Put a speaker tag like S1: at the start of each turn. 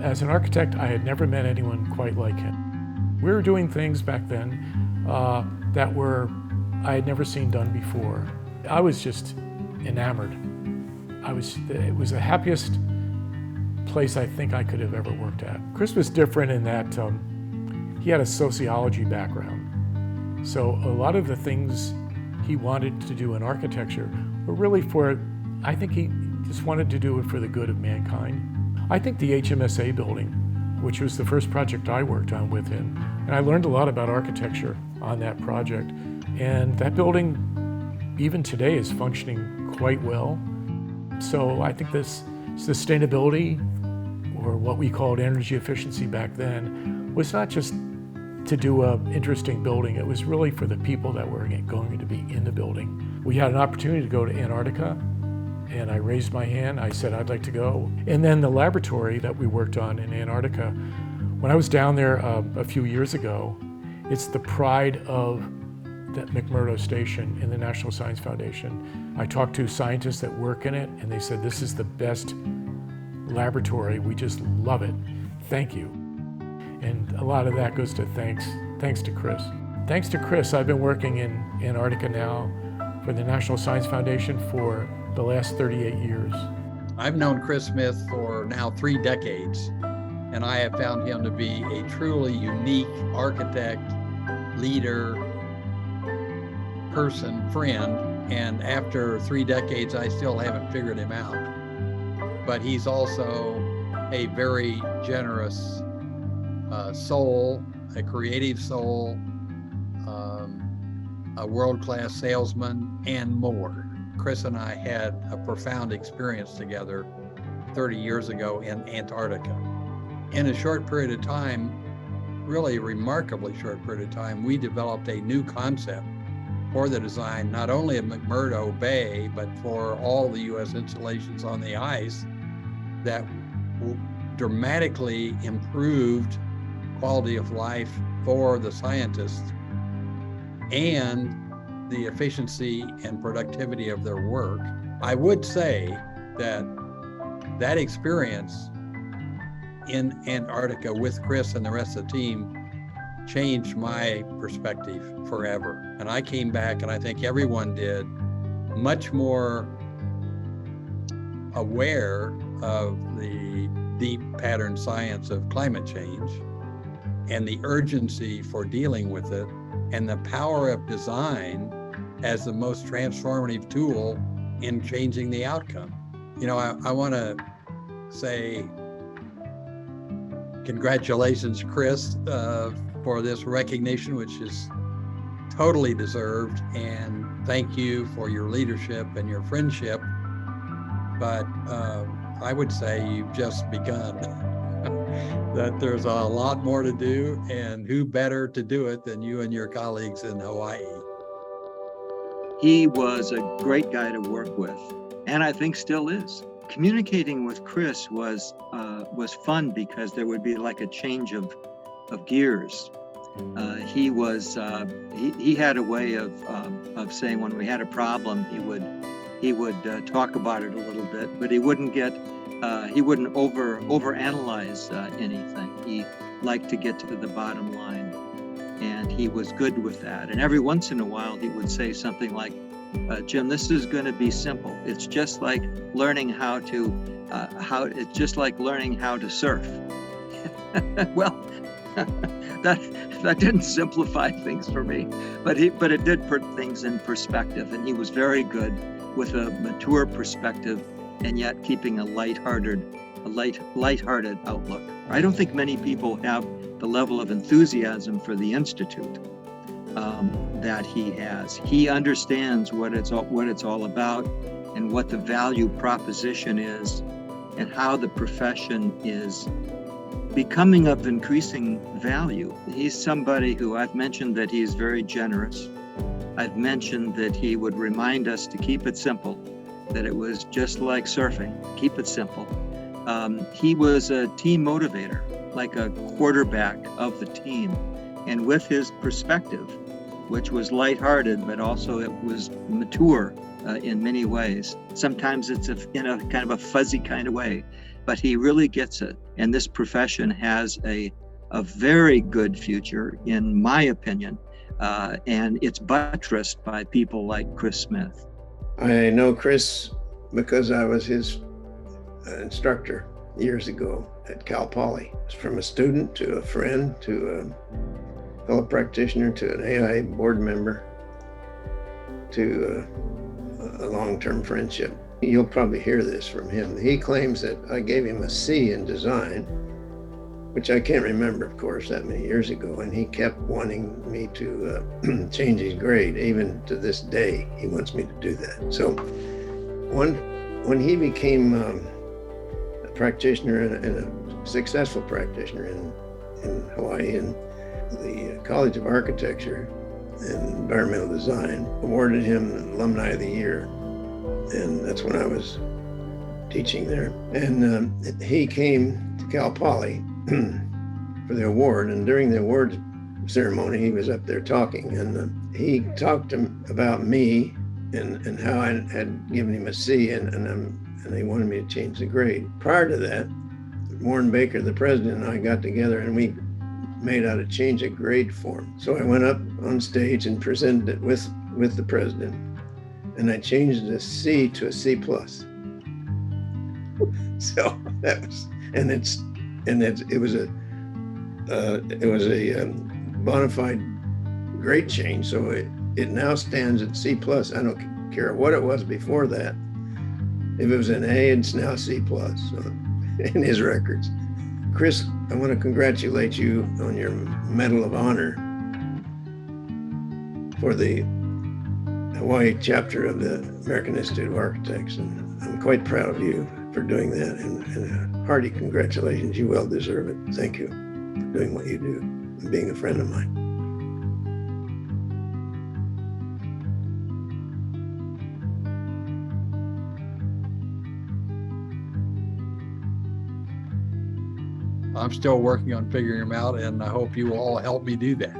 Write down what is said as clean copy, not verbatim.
S1: As an architect, I had never met anyone quite like him. We were doing things back then that I had never seen done before. I was just enamored. It was the happiest place I think I could have ever worked at. Chris was different in that he had a sociology background. So a lot of the things he wanted to do in architecture were really I think he just wanted to do it for the good of mankind. I think the HMSA building, which was the first project I worked on with him, and I learned a lot about architecture on that project. And that building, even today, is functioning quite well. So I think this sustainability, or what we called energy efficiency back then, was not just to do an interesting building. It was really for the people that were going to be in the building. We had an opportunity to go to Antarctica, and I raised my hand. I said I'd like to go. And then the laboratory that we worked on in Antarctica, when I was down there a few years ago, it's the pride of that McMurdo Station in the National Science Foundation. I talked to scientists that work in it, and they said, this is the best laboratory. We just love it. Thank you. And a lot of that goes to thanks to Chris. Thanks to Chris, I've been working in Antarctica now for the National Science Foundation for the last 38 years.
S2: I've known Chris Smith for now 3 decades, and I have found him to be a truly unique architect, leader, person, friend, and after 3 decades, I still haven't figured him out. But he's also a very generous soul, a creative soul, a world-class salesman, and more. Chris and I had a profound experience together 30 years ago in Antarctica. In a short period of time, really a remarkably short period of time, we developed a new concept for the design, not only of McMurdo Bay, but for all the U.S. installations on the ice that dramatically improved quality of life for the scientists and the efficiency and productivity of their work. I would say that experience in Antarctica with Chris and the rest of the team changed my perspective forever. And I came back, and I think everyone did, much more aware of the deep pattern science of climate change and the urgency for dealing with it, and the power of design as the most transformative tool in changing the outcome. You know, I want to say congratulations, Chris, for this recognition, which is totally deserved, and thank you for your leadership and your friendship. But I would say you've just begun. That there's a lot more to do, and who better to do it than you and your colleagues in Hawaii.
S3: He was a great guy to work with, and I think still is. Communicating with Chris was fun because there would be like a change of gears. He had a way of saying when we had a problem, he would talk about it a little bit, but he wouldn't overanalyze anything. He liked to get to the bottom line, and he was good with that. And every once in a while, he would say something like, "Jim, this is going to be simple. It's just like learning how to surf." Well, that didn't simplify things for me, but it did put things in perspective. And he was very good with a mature perspective, and yet keeping a lighthearted outlook. I don't think many people have the level of enthusiasm for the Institute that he has. He understands what it's all about, and what the value proposition is, and how the profession is becoming of increasing value. He's somebody who, I've mentioned that he's very generous. I've mentioned that he would remind us to keep it simple, that it was just like surfing, keep it simple. He was a team motivator, like a quarterback of the team. And with his perspective, which was lighthearted, but also it was mature in many ways. Sometimes it's in a kind of a fuzzy kind of way, but he really gets it. And this profession has a very good future, in my opinion, and it's buttressed by people like Chris Smith.
S4: I know Chris because I was his instructor years ago at Cal Poly. From a student to a friend to a fellow practitioner to an AIA board member to a long-term friendship. You'll probably hear this from him. He claims that I gave him a C in design, which I can't remember, of course, that many years ago, and he kept wanting me to change his grade. Even to this day, he wants me to do that. So when he became a practitioner and a successful practitioner in Hawaii, and the College of Architecture and Environmental Design awarded him Alumni of the Year, and that's when I was teaching there. And he came to Cal Poly for the award, and during the award ceremony, he was up there talking, and he talked about me and how I had given him a C, and they wanted me to change the grade. Prior to that, Warren Baker, the president, and I got together, and we made out a change of grade form. So I went up on stage and presented it with the president, and I changed a C to a C+. So that was, it was a bona fide grade change. So it now stands at C+. I don't care what it was before that. If it was an A, it's now C+, so, in his records. Chris, I want to congratulate you on your Medal of Honor for the Hawaii chapter of the American Institute of Architects. And I'm quite proud of you for doing that, and a hearty congratulations. You well deserve it. Thank you for doing what you do and being a friend of mine.
S2: I'm still working on figuring them out, and I hope you all help me do that.